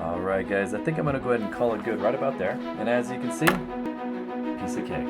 Alright guys, I think I'm going to go ahead and call it good right about there. And as you can see, piece of cake.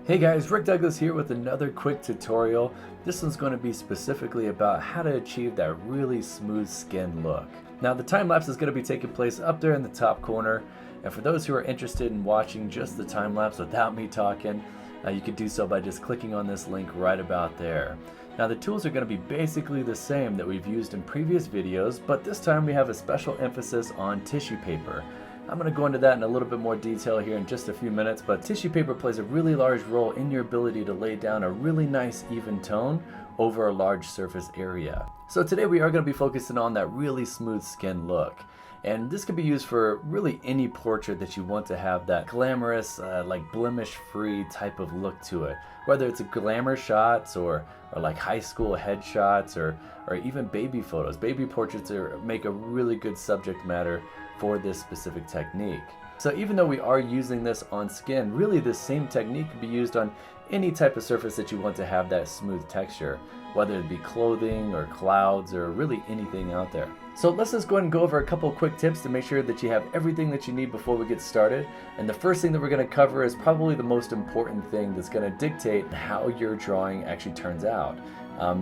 Hey guys, Rick Douglas here with another quick tutorial. This one's going to be specifically about how to achieve that really smooth skin look. Now the time lapse is going to be taking place up there in the top corner, and for those who are interested in watching just the time lapse without me talking, you can do so by just clicking on this link right about there. Now the tools are going to be basically the same that we've used in previous videos, but this time we have a special emphasis on tissue paper. I'm going to go into that in a little bit more detail here in just a few minutes, but tissue paper plays a really large role in your ability to lay down a really nice even tone over a large surface area. So today we are going to be focusing on that really smooth skin look. And this can be used for really any portrait that you want to have that glamorous, like blemish-free type of look to it. Whether it's a glamour shots or like high school headshots or even baby photos. Baby portraits make a really good subject matter for this specific technique. So even though we are using this on skin, really this same technique can be used on any type of surface that you want to have that smooth texture, whether it be clothing or clouds or really anything out there. So let's just go ahead and go over a couple quick tips to make sure that you have everything that you need before we get started. And the first thing that we're going to cover is probably the most important thing that's going to dictate how your drawing actually turns out.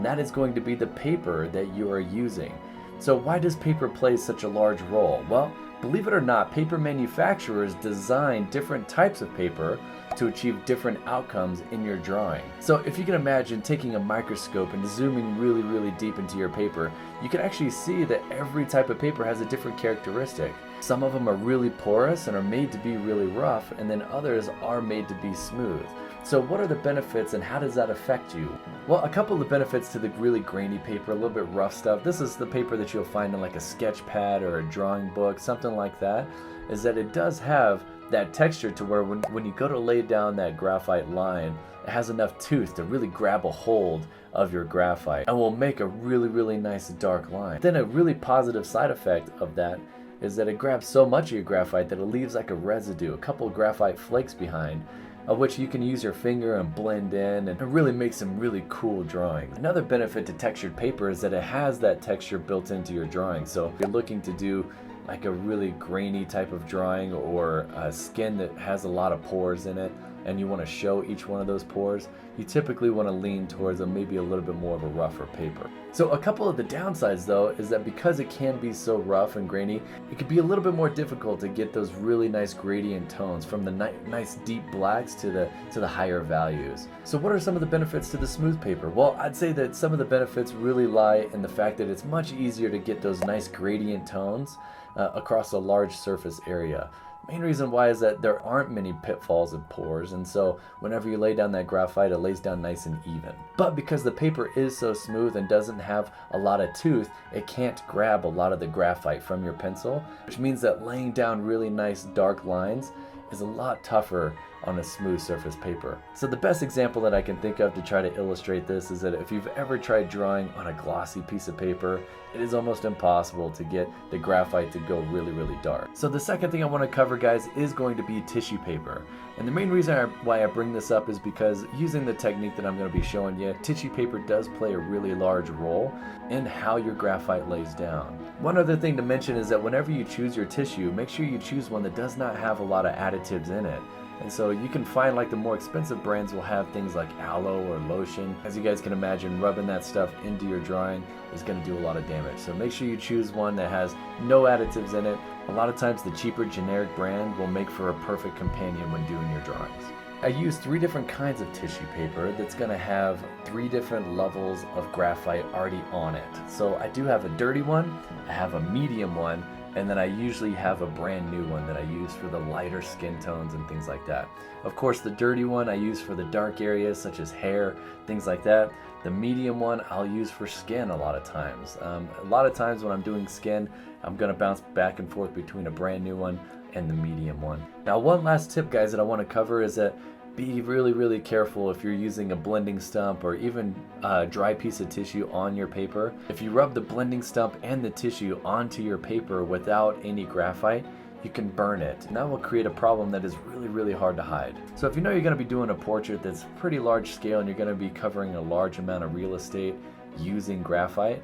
That is going to be the paper that you are using. So why does paper play such a large role? Well, believe it or not, paper manufacturers design different types of paper to achieve different outcomes in your drawing. So if you can imagine taking a microscope and zooming really deep into your paper, you can actually see that every type of paper has a different characteristic. Some of them are really porous and are made to be really rough, and then others are made to be smooth. So what are the benefits and how does that affect you? Well, a couple of benefits to the really grainy paper, a little bit rough stuff. This is the paper that you'll find in like a sketch pad or a drawing book, something like that, is that it does have that texture to where when you go to lay down that graphite line, it has enough tooth to really grab a hold of your graphite and will make a really nice dark line. Then a really positive side effect of that is that it grabs so much of your graphite that it leaves like a residue, a couple of graphite flakes behind, of which you can use your finger and blend in and really make some really cool drawings. Another benefit to textured paper is that it has that texture built into your drawing. So if you're looking to do like a really grainy type of drawing or a skin that has a lot of pores in it and you want to show each one of those pores, you typically want to lean towards maybe a little bit more of a rougher paper. So a couple of the downsides though is that because it can be so rough and grainy, it can be a little bit more difficult to get those really nice gradient tones from the nice deep blacks to the higher values. So what are some of the benefits to the smooth paper? Well, I'd say that some of the benefits really lie in the fact that it's much easier to get those nice gradient tones across a large surface area. Main reason why is that there aren't many pitfalls and pores, and so whenever you lay down that graphite, it lays down nice and even. But because the paper is so smooth and doesn't have a lot of tooth, it can't grab a lot of the graphite from your pencil, which means that laying down really nice dark lines is a lot tougher on a smooth surface paper. So the best example that I can think of to try to illustrate this is that if you've ever tried drawing on a glossy piece of paper, it is almost impossible to get the graphite to go really dark. So the second thing I want to cover, guys, is going to be tissue paper. And the main reason why I bring this up is because using the technique that I'm going to be showing you, tissue paper does play a really large role in how your graphite lays down. One other thing to mention is that whenever you choose your tissue, make sure you choose one that does not have a lot of additives in it. And so you can find like the more expensive brands will have things like aloe or lotion. As you guys can imagine, rubbing that stuff into your drawing is going to do a lot of damage. So make sure you choose one that has no additives in it. A lot of times the cheaper generic brand will make for a perfect companion when doing your drawings. I use 3 different kinds of tissue paper that's going to have 3 different levels of graphite already on it. So I do have a dirty one, I have a medium one, and then I usually have a brand new one that I use for the lighter skin tones and things like that. Of course, the dirty one I use for the dark areas such as hair, things like that. The medium one I'll use for skin a lot of times. A lot of times when I'm doing skin, I'm going to bounce back and forth between a brand new one and the medium one. Now, one last tip, guys, that I want to cover is that be really careful if you're using a blending stump or even a dry piece of tissue on your paper. If you rub the blending stump and the tissue onto your paper without any graphite, you you can burn it, and that will create a problem that is really hard to hide. So if you know you're going to be doing a portrait that's pretty large scale and you're going to be covering a large amount of real estate using graphite,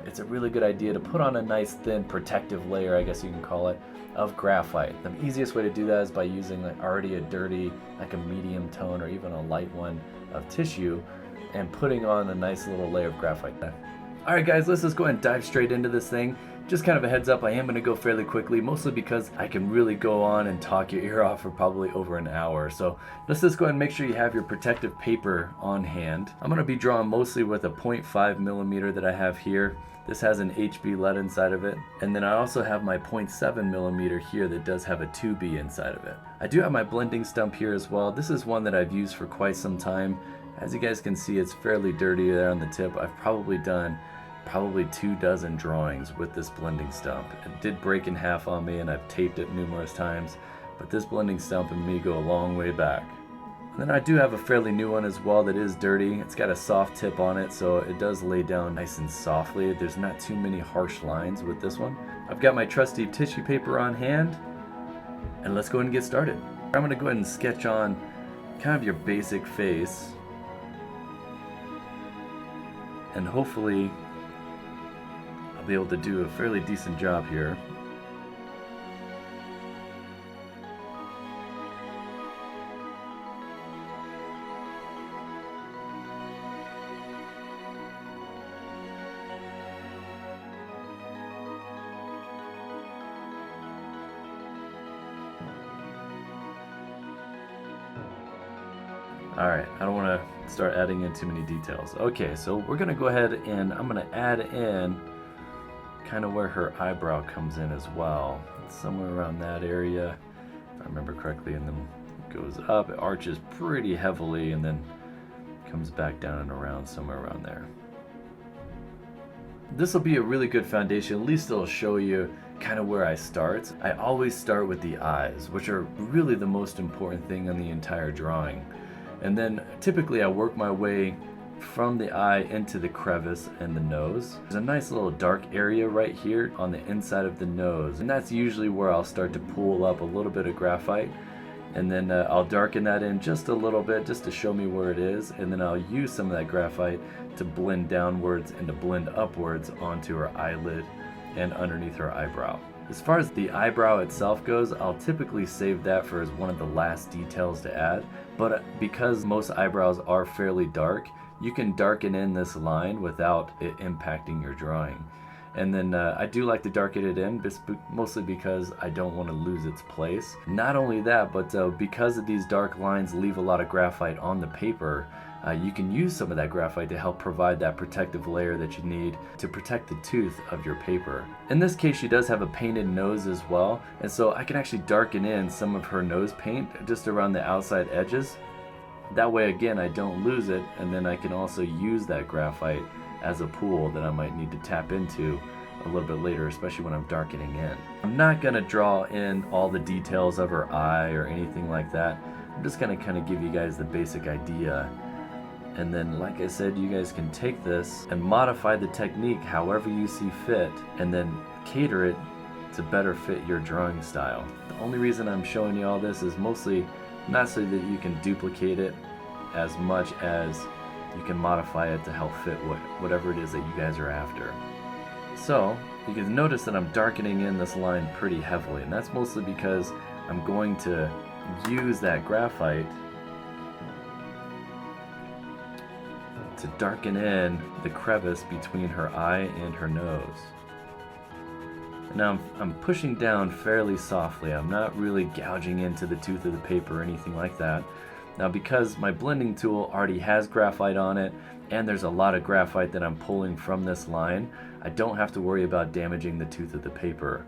it's a really good idea to put on a nice thin protective layer, I guess you can call it, of graphite. The easiest way to do that is by using like already a dirty, like a medium tone or even a light one of tissue, and putting on a nice little layer of graphite there. Alright guys, let's just go ahead and dive straight into this thing. Just kind of a heads up, I am going to go fairly quickly, mostly because I can really go on and talk your ear off for probably over an hour. So let's just go ahead and make sure you have your protective paper on hand. I'm going to be drawing mostly with a 0.5 millimeter that I have here. This has an HB lead inside of it. And then I also have my 0.7 millimeter here that does have a 2B inside of it. I do have my blending stump here as well. This is one that I've used for quite some time. As you guys can see, it's fairly dirty there on the tip. I've probably done 24 drawings with this blending stump. It did break in half on me and I've taped it numerous times, but this blending stump and me go a long way back. And then I do have a fairly new one as well that is dirty. It's got a soft tip on it, so it does lay down nice and softly. There's not too many harsh lines with this one. I've got my trusty tissue paper on hand, and let's go ahead and get started. I'm going to go ahead and sketch on kind of your basic face, and hopefully I'll be able to do a fairly decent job here. Alright, I don't want to start adding in too many details. Okay, so we're going to go ahead and I'm going to add in kind of where her eyebrow comes in as well. It's somewhere around that area, if I remember correctly, and then it goes up, it arches pretty heavily, and then comes back down and around somewhere around there. This will be a really good foundation. At least it'll show you kind of where I start. I always start with the eyes, which are really the most important thing on the entire drawing. And then typically I work my way from the eye into the crevice and the nose. There's a nice little dark area right here on the inside of the nose, and that's usually where I'll start to pull up a little bit of graphite, and then I'll darken that in just a little bit just to show me where it is, and then I'll use some of that graphite to blend downwards and to blend upwards onto her eyelid and underneath her eyebrow. As far as the eyebrow itself goes, I'll typically save that for as one of the last details to add, but because most eyebrows are fairly dark, you can darken in this line without it impacting your drawing. And then I do like to darken it in, mostly because I don't want to lose its place. Not only that, but because of these dark lines leave a lot of graphite on the paper, you can use some of that graphite to help provide that protective layer that you need to protect the tooth of your paper. In this case, she does have a painted nose as well, and so I can actually darken in some of her nose paint just around the outside edges. That way, again, I don't lose it, and then I can also use that graphite as a pool that I might need to tap into a little bit later, especially when I'm darkening in. I'm not going to draw in all the details of her eye or anything like that. I'm just going to kind of give you guys the basic idea. And then, like I said, you guys can take this and modify the technique however you see fit, and then cater it to better fit your drawing style. The only reason I'm showing you all this is mostly not so that you can duplicate it as much as you can modify it to help fit whatever it is that you guys are after. So you can notice that I'm darkening in this line pretty heavily, and that's mostly because I'm going to use that graphite to darken in the crevice between her eye and her nose. Now I'm pushing down fairly softly. I'm not really gouging into the tooth of the paper or anything like that. Now, because my blending tool already has graphite on it, and there's a lot of graphite that I'm pulling from this line, I don't have to worry about damaging the tooth of the paper.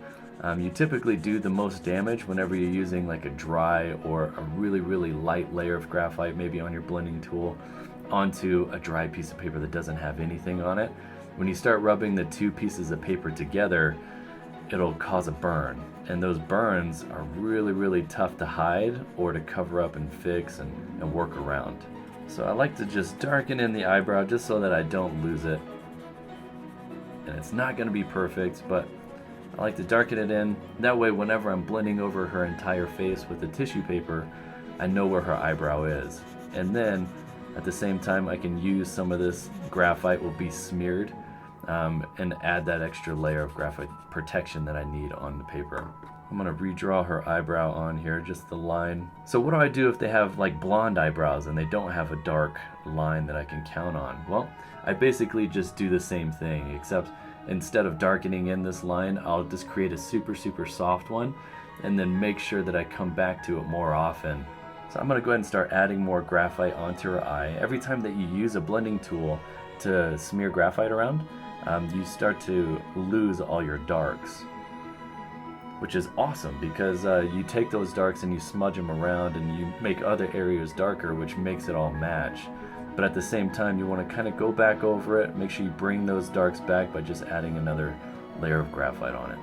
You typically do the most damage whenever you're using like a dry or a really light layer of graphite, maybe on your blending tool, onto a dry piece of paper that doesn't have anything on it. When you start rubbing the two pieces of paper together, it'll cause a burn, and those burns are really tough to hide or to cover up and fix and work around. So I like to just darken in the eyebrow just so that I don't lose it. And it's not going to be perfect, but I like to darken it in. That way whenever I'm blending over her entire face with the tissue paper, I know where her eyebrow is. And then at the same time I can use some of this graphite will be smeared and add that extra layer of graphite protection that I need on the paper. I'm gonna redraw her eyebrow on here, just the line. So what do I do if they have like blonde eyebrows and they don't have a dark line that I can count on? Well, I basically just do the same thing, except instead of darkening in this line, I'll just create a super soft one and then make sure that I come back to it more often. So I'm gonna go ahead and start adding more graphite onto her eye. Every time that you use a blending tool to smear graphite around, you start to lose all your darks, which is awesome because you take those darks and you smudge them around and you make other areas darker, which makes it all match. But at the same time, you want to kind of go back over it, make sure you bring those darks back by just adding another layer of graphite on it.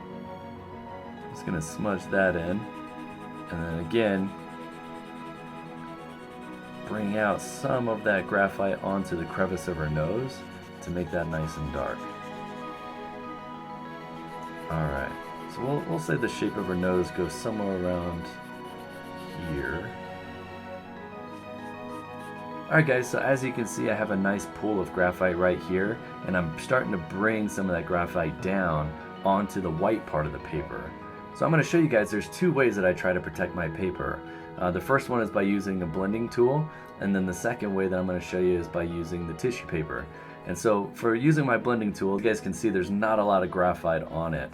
Just going to smudge that in, and then again bring out some of that graphite onto the crevice of her nose to make that nice and dark. Alright, so we'll say the shape of her nose goes somewhere around here. Alright guys, so as you can see I have a nice pool of graphite right here, and I'm starting to bring some of that graphite down onto the white part of the paper. So I'm going to show you guys there's two ways that I try to protect my paper. The first one is by using a blending tool, and then the second way that I'm going to show you is by using the tissue paper. And so for using my blending tool, you guys can see there's not a lot of graphite on it.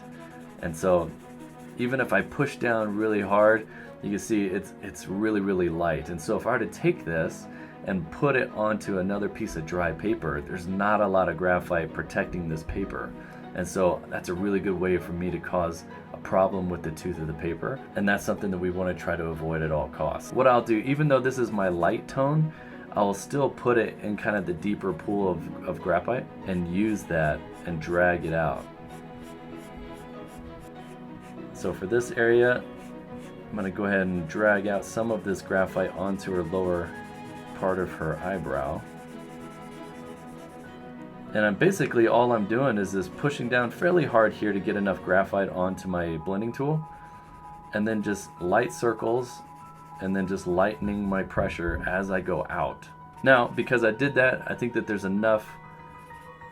And so even if I push down really hard, you can see it's really light. And so if I were to take this and put it onto another piece of dry paper, there's not a lot of graphite protecting this paper. And so that's a really good way for me to cause a problem with the tooth of the paper, and that's something that we want to try to avoid at all costs. What I'll do, even though this is my light tone, I'll still put it in kind of the deeper pool of graphite and use that and drag it out. So for this area, I'm going to go ahead and drag out some of this graphite onto her lower part of her eyebrow. And all I'm doing is just pushing down fairly hard here to get enough graphite onto my blending tool, and then just light circles, and then just lightening my pressure as I go out. Now, because I did that, I think that there's enough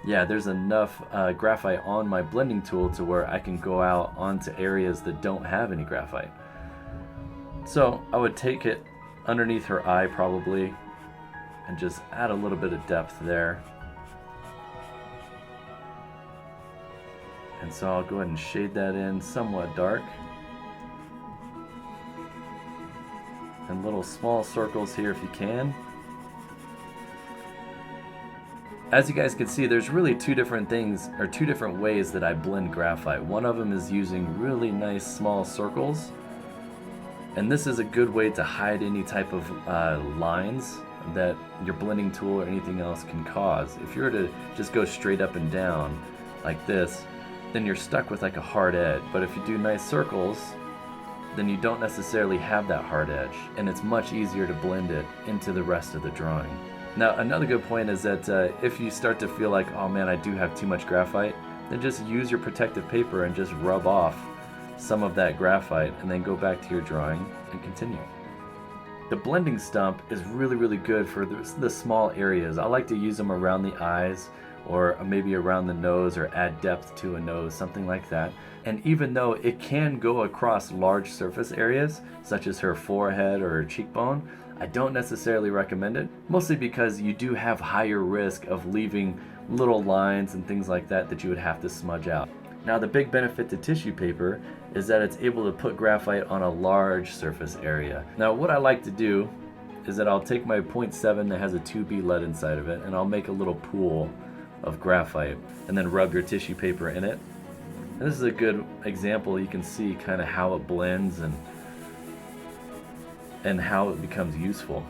graphite on my blending tool to where I can go out onto areas that don't have any graphite. So I would take it underneath her eye probably and just add a little bit of depth there. And so I'll go ahead and shade that in somewhat dark. And little small circles here if you can. As you guys can see, there's really two different ways that I blend graphite. One of them is using really nice small circles. And this is a good way to hide any type of lines that your blending tool or anything else can cause. If you were to just go straight up and down like this, then you're stuck with like a hard edge. But if you do nice circles, then you don't necessarily have that hard edge, and it's much easier to blend it into the rest of the drawing. Now, another good point is that if you start to feel like, oh man, I do have too much graphite, then just use your protective paper and just rub off some of that graphite, and then go back to your drawing and continue. The blending stump is really good for the small areas. I like to use them around the eyes, or maybe around the nose, or add depth to a nose, something like that. And even though it can go across large surface areas, such as her forehead or her cheekbone, I don't necessarily recommend it, mostly because you do have higher risk of leaving little lines and things like that that you would have to smudge out. Now, the big benefit to tissue paper is that it's able to put graphite on a large surface area. Now, what I like to do is that I'll take my 0.7 that has a 2B lead inside of it, and I'll make a little pool of graphite and then rub your tissue paper in it. And this is a good example. You can see kind of how it blends and how it becomes useful.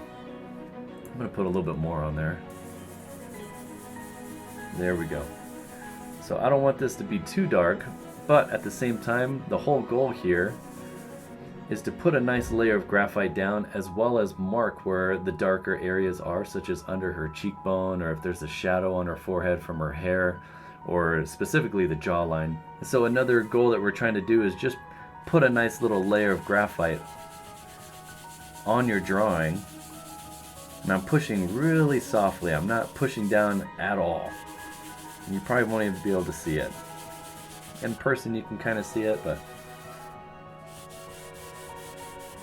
I'm going to put a little bit more on there. There we go. So I don't want this to be too dark, but at the same time, the whole goal here is to put a nice layer of graphite down, as well as mark where the darker areas are, such as under her cheekbone, or if there's a shadow on her forehead from her hair, or specifically the jawline. So another goal that we're trying to do is just put a nice little layer of graphite on your drawing. And I'm pushing really softly. I'm not pushing down at all. And you probably won't even be able to see it. In person you can kind of see it, but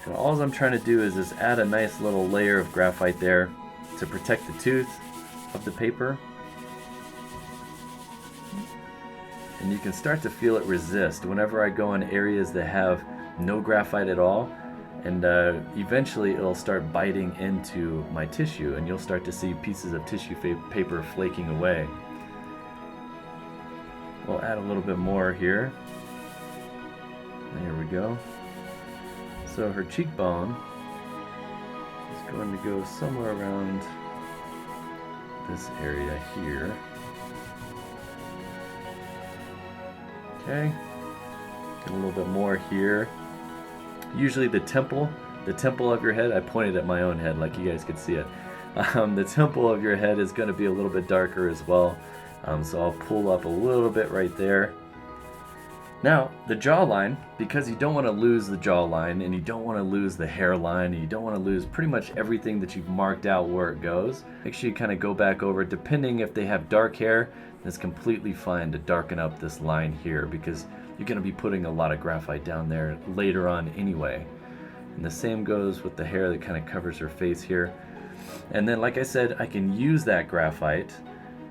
and all I'm trying to do is just add a nice little layer of graphite there to protect the tooth of the paper. And you can start to feel it resist whenever I go in areas that have no graphite at all, and eventually it'll start biting into my tissue and you'll start to see pieces of tissue paper flaking away. We'll add a little bit more here. There we go. So her cheekbone is going to go somewhere around this area here. Okay, get a little bit more here. Usually the temple of your head, I pointed at my own head like you guys could see it. The temple of your head is going to be a little bit darker as well. So I'll pull up a little bit right there. Now, the jawline, because you don't want to lose the jawline and you don't want to lose the hairline and you don't want to lose pretty much everything that you've marked out where it goes, make sure you kind of go back over, depending if they have dark hair, it's completely fine to darken up this line here because you're going to be putting a lot of graphite down there later on anyway. And the same goes with the hair that kind of covers her face here. And then, like I said, I can use that graphite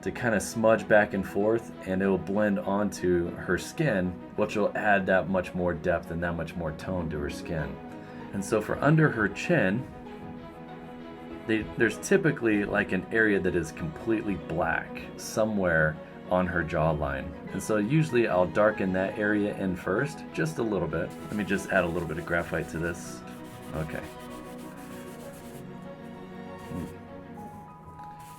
to kind of smudge back and forth, and it will blend onto her skin, which will add that much more depth and that much more tone to her skin. And so for under her chin, there's typically like an area that is completely black somewhere on her jawline. And so usually I'll darken that area in first, just a little bit. Let me just add a little bit of graphite to this. Okay.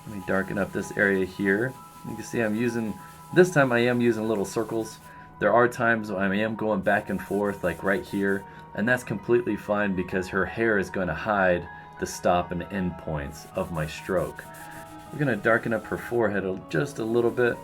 Let me darken up this area here. You can see this time I am using little circles. There are times when I am going back and forth, like right here, and that's completely fine because her hair is going to hide the stop and end points of my stroke. We're going to darken up her forehead just a little bit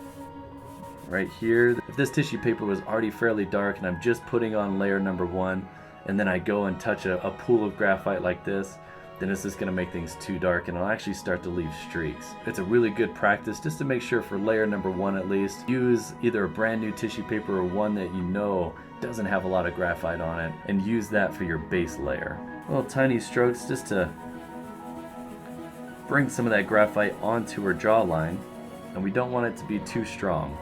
right here. If this tissue paper was already fairly dark and I'm just putting on layer number 1, and then I go and touch a pool of graphite like this, then it's just going to make things too dark and it'll actually start to leave streaks. It's a really good practice just to make sure for layer number 1 at least, use either a brand new tissue paper or one that you know doesn't have a lot of graphite on it, and use that for your base layer. Little tiny strokes just to bring some of that graphite onto her jawline, and we don't want it to be too strong.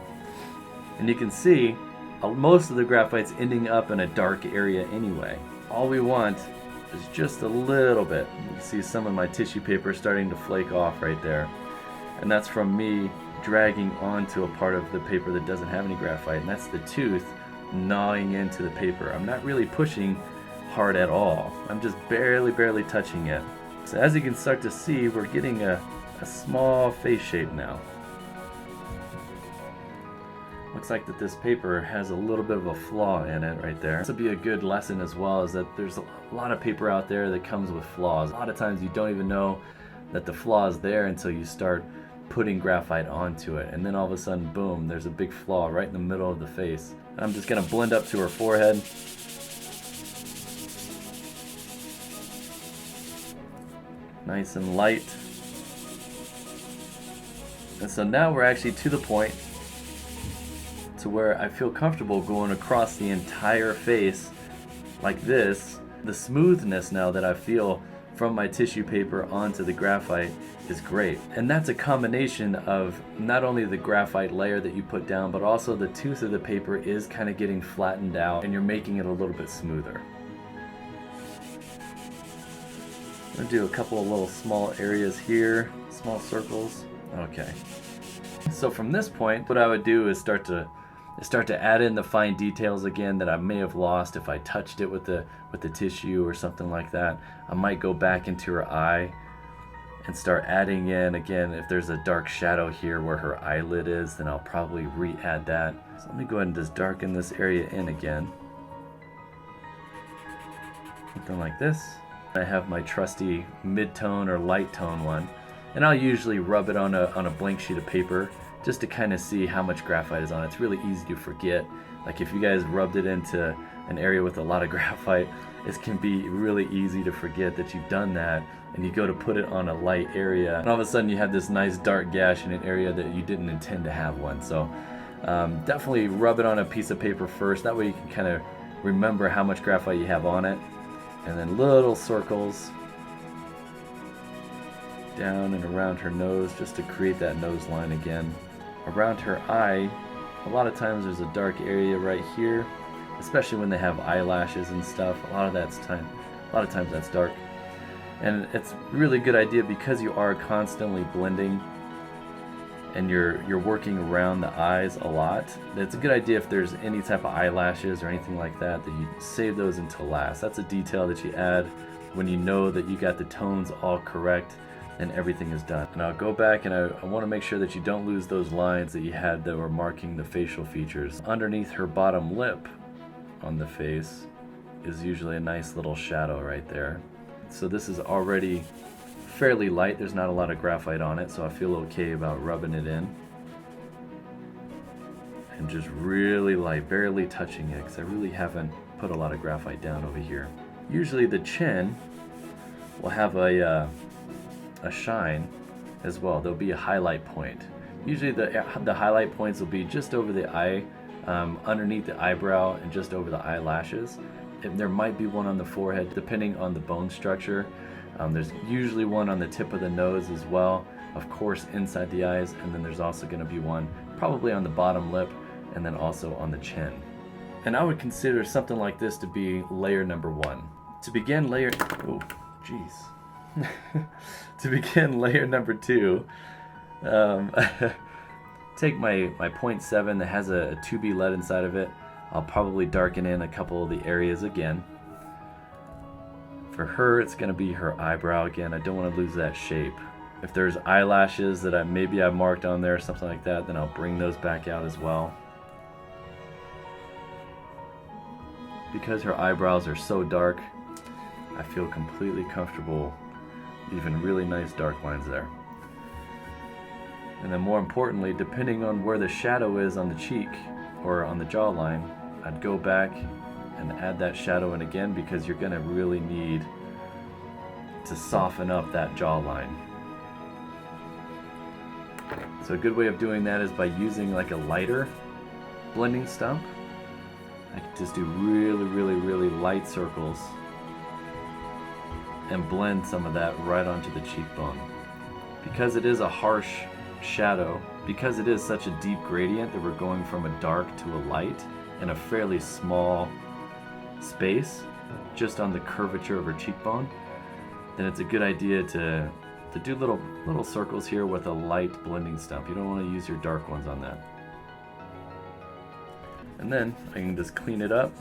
And you can see most of the graphite's ending up in a dark area anyway. All we want is just a little bit. You can see some of my tissue paper starting to flake off right there. And that's from me dragging onto a part of the paper that doesn't have any graphite, and that's the tooth gnawing into the paper. I'm not really pushing hard at all. I'm just barely touching it. So as you can start to see, we're getting a small face shape now. Looks like that this paper has a little bit of a flaw in it right there. This will be a good lesson as well, is that there's a lot of paper out there that comes with flaws. A lot of times you don't even know that the flaw is there until you start putting graphite onto it, and then all of a sudden, boom, there's a big flaw right in the middle of the face. And I'm just going to blend up to her forehead. Nice and light. And so now we're actually to the point to where I feel comfortable going across the entire face like this. The smoothness now that I feel from my tissue paper onto the graphite is great. And that's a combination of not only the graphite layer that you put down, but also the tooth of the paper is kind of getting flattened out and you're making it a little bit smoother. I'm going to do a couple of little small areas here, small circles. Okay. So from this point, what I would do is start to add in the fine details again that I may have lost if I touched it with the tissue or something like that. I might go back into her eye and start adding in again. If there's a dark shadow here where her eyelid is, then I'll probably re-add that. So let me go ahead and just darken this area in again. Something like this. I have my trusty mid-tone or light tone one, and I'll usually rub it on a blank sheet of paper just to kind of see how much graphite is on it. It's really easy to forget. Like if you guys rubbed it into an area with a lot of graphite, it can be really easy to forget that you've done that, and you go to put it on a light area and all of a sudden you have this nice dark gash in an area that you didn't intend to have one. So definitely rub it on a piece of paper first, that way you can kind of remember how much graphite you have on it. And then little circles down and around her nose just to create that nose line again. Around her eye, a lot of times there's a dark area right here, especially when they have eyelashes and stuff. A lot of times that's dark. And it's a really good idea because you are constantly blending and you're working around the eyes a lot. It's a good idea if there's any type of eyelashes or anything like that that you save those until last. That's a detail that you add when you know that you got the tones all correct and everything is done. And I'll go back and I want to make sure that you don't lose those lines that you had that were marking the facial features. Underneath her bottom lip on the face is usually a nice little shadow right there. So this is already fairly light, there's not a lot of graphite on it, so I feel okay about rubbing it in. And just really light, barely touching it, because I really haven't put a lot of graphite down over here. Usually the chin will have a shine as well. There'll be a highlight point. Usually the highlight points will be just over the eye, underneath the eyebrow, and just over the eyelashes. And there might be one on the forehead, depending on the bone structure. There's usually one on the tip of the nose as well, of course inside the eyes, and then there's also going to be one probably on the bottom lip and then also on the chin. And I would consider something like this to be layer number 1. To begin layer, oh jeez. To begin layer number 2, take my 0.7 that has a 2B lead inside of it. I'll probably darken in a couple of the areas again. For her, it's going to be her eyebrow again. I don't want to lose that shape. If there's eyelashes that maybe I marked on there or something like that, then I'll bring those back out as well. Because her eyebrows are so dark, I feel completely comfortable leaving really nice dark lines there. And then more importantly, depending on where the shadow is on the cheek or on the jawline, I'd go back and add that shadow in again, because you're going to really need to soften up that jawline. So a good way of doing that is by using like a lighter blending stump. I can just do really light circles and blend some of that right onto the cheekbone. Because it is a harsh shadow, because it is such a deep gradient that we're going from a dark to a light in a fairly small space just on the curvature of her cheekbone, then it's a good idea to do little circles here with a light blending stump. You don't want to use your dark ones on that. And then I can just clean it up,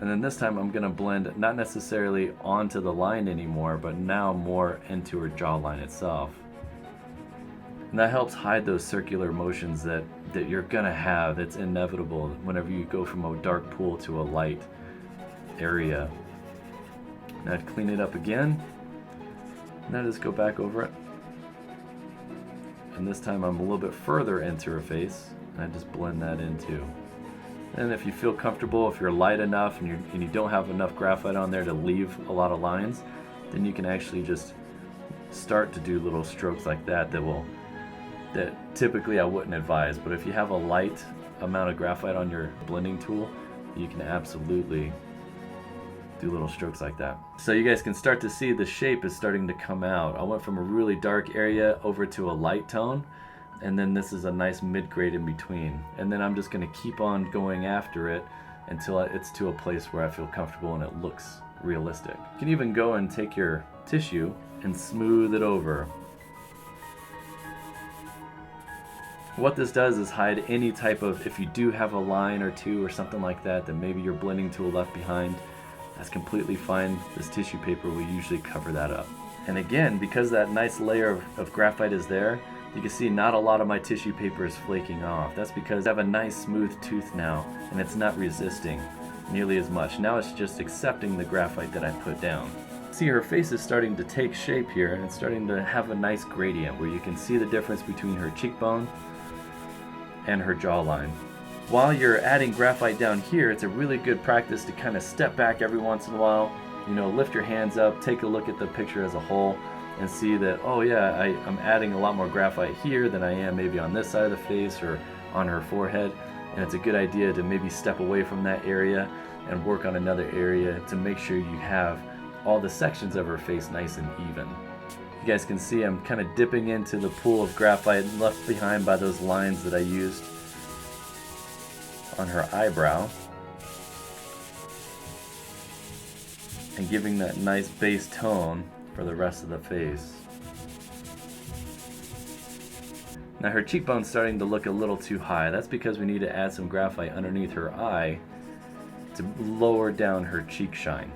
and then this time I'm going to blend not necessarily onto the line anymore, but now more into her jawline itself. And that helps hide those circular motions that you're going to have. It's inevitable whenever you go from a dark pool to a light area. And I'd clean it up again, and then just go back over it. And this time I'm a little bit further into her face, and I just blend that in too. And if you feel comfortable, if you're light enough and you don't have enough graphite on there to leave a lot of lines, then you can actually just start to do little strokes like that that typically I wouldn't advise. But if you have a light amount of graphite on your blending tool, you can absolutely do little strokes like that. So you guys can start to see the shape is starting to come out. I went from a really dark area over to a light tone, and then this is a nice mid-grade in between. And then I'm just going to keep on going after it until it's to a place where I feel comfortable and it looks realistic. You can even go and take your tissue and smooth it over. What this does is hide any type of, if you do have a line or two or something like that that maybe your blending tool left behind, that's completely fine. This tissue paper will usually cover that up. And again, because that nice layer of graphite is there, you can see not a lot of my tissue paper is flaking off. That's because I have a nice smooth tooth now, and it's not resisting nearly as much. Now it's just accepting the graphite that I put down. See, her face is starting to take shape here, and it's starting to have a nice gradient where you can see the difference between her cheekbone and her jawline. While you're adding graphite down here, it's a really good practice to kind of step back every once in a while, you know, lift your hands up, take a look at the picture as a whole, and see that, oh yeah, I'm adding a lot more graphite here than I am maybe on this side of the face or on her forehead. And it's a good idea to maybe step away from that area and work on another area to make sure you have all the sections of her face nice and even. You guys can see I'm kind of dipping into the pool of graphite left behind by those lines that I used on her eyebrow, and giving that nice base tone for the rest of the face. Now her cheekbone's starting to look a little too high. That's because we need to add some graphite underneath her eye to lower down her cheek shine.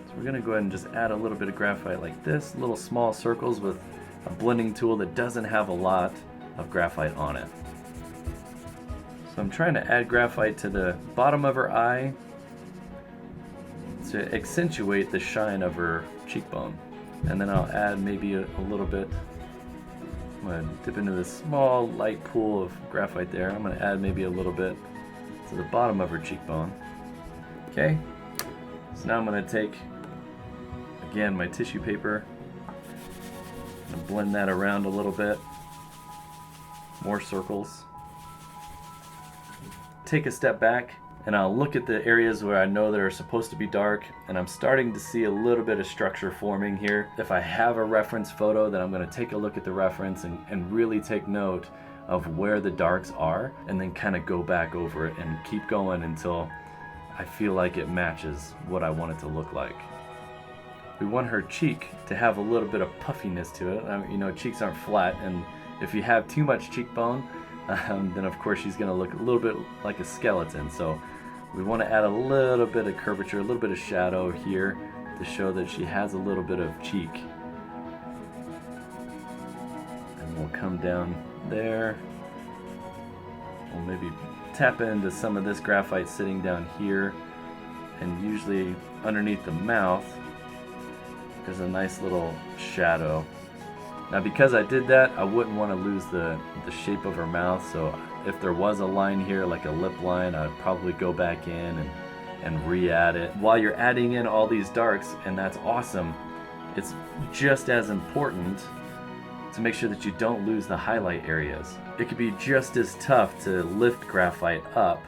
So we're going to go ahead and just add a little bit of graphite like this, little small circles with a blending tool that doesn't have a lot of graphite on it. So I'm trying to add graphite to the bottom of her eye to accentuate the shine of her cheekbone. And then I'll add maybe a little bit. I'm going to dip into this small light pool of graphite there. I'm going to add maybe a little bit to the bottom of her cheekbone. Okay, so now I'm going to take, again, my tissue paper and blend that around a little bit. More circles. Take a step back and I'll look at the areas where I know that are supposed to be dark, and I'm starting to see a little bit of structure forming here. If I have a reference photo, then I'm going to take a look at the reference and really take note of where the darks are, and then kind of go back over it and keep going until I feel like it matches what I want it to look like. We want her cheek to have a little bit of puffiness to it. You know, cheeks aren't flat, and if you have too much cheekbone, then of course she's going to look a little bit like a skeleton. So we want to add a little bit of curvature, a little bit of shadow here to show that she has a little bit of cheek. And we'll come down there. We'll maybe tap into some of this graphite sitting down here, and usually underneath the mouth there's a nice little shadow. Now because I did that, I wouldn't want to lose the shape of her mouth, so if there was a line here, like a lip line, I'd probably go back in and re-add it. While you're adding in all these darks, and that's awesome, it's just as important to make sure that you don't lose the highlight areas. It could be just as tough to lift graphite up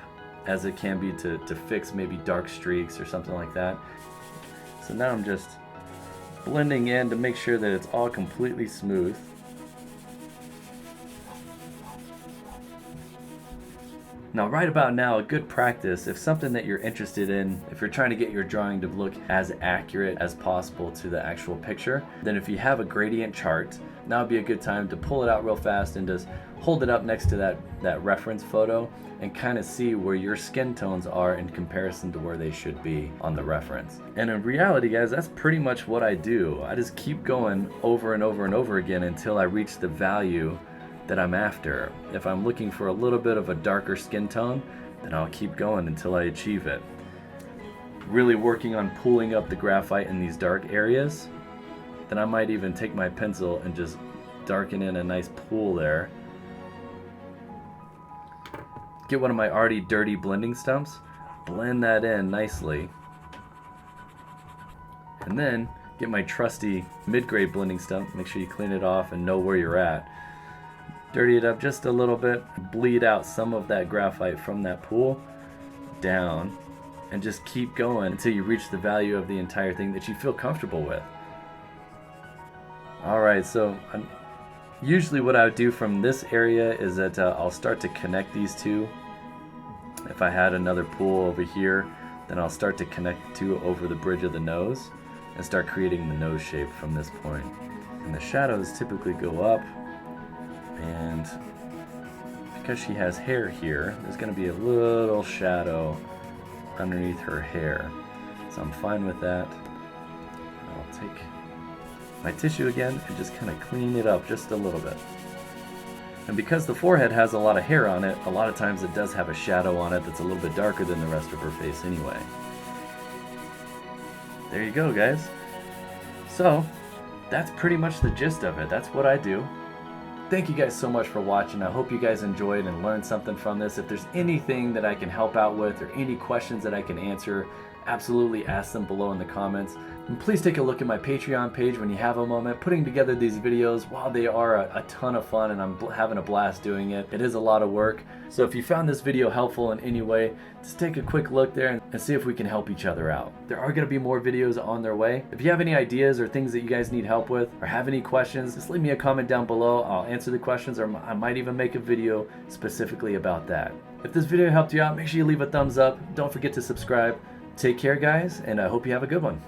as it can be to fix maybe dark streaks or something like that. So now I'm just blending in to make sure that it's all completely smooth. Now right about now, a good practice, if something that you're interested in, if you're trying to get your drawing to look as accurate as possible to the actual picture, then if you have a gradient chart, now would be a good time to pull it out real fast and just hold it up next to that reference photo and kind of see where your skin tones are in comparison to where they should be on the reference. And in reality, guys, that's pretty much what I do. I just keep going over and over and over again until I reach the value that I'm after. If I'm looking for a little bit of a darker skin tone, then I'll keep going until I achieve it. Really working on pulling up the graphite in these dark areas, then I might even take my pencil and just darken in a nice pool there. Get one of my already dirty blending stumps, blend that in nicely, and then get my trusty mid-grade blending stump. Make sure you clean it off and know where you're at. Dirty it up just a little bit, bleed out some of that graphite from that pool down, and just keep going until you reach the value of the entire thing that you feel comfortable with. Alright, so usually what I would do from this area is that I'll start to connect these two. If I had another pool over here, then I'll start to connect two over the bridge of the nose and start creating the nose shape from this point. And the shadows typically go up, and because she has hair here, there's going to be a little shadow underneath her hair. So I'm fine with that. I'll take my tissue again and just kind of clean it up just a little bit. And because the forehead has a lot of hair on it, a lot of times it does have a shadow on it that's a little bit darker than the rest of her face anyway. There you go, guys. So that's pretty much the gist of it. That's what I do. thank you guys so much for watching. I hope you guys enjoyed and learned something from this. If there's anything that I can help out with or any questions that I can answer, absolutely ask them below in the comments. And please take a look at my Patreon page when you have a moment. Putting together these videos, while they are a ton of fun and I'm having a blast doing it, it is a lot of work. So if you found this video helpful in any way, just take a quick look there and see if we can help each other out. There are going to be more videos on their way. If you have any ideas or things that you guys need help with or have any questions, just leave me a comment down below. I'll answer the questions, or I might even make a video specifically about that. If this video helped you out, make sure you leave a thumbs up. Don't forget to subscribe. Take care, guys, and I hope you have a good one.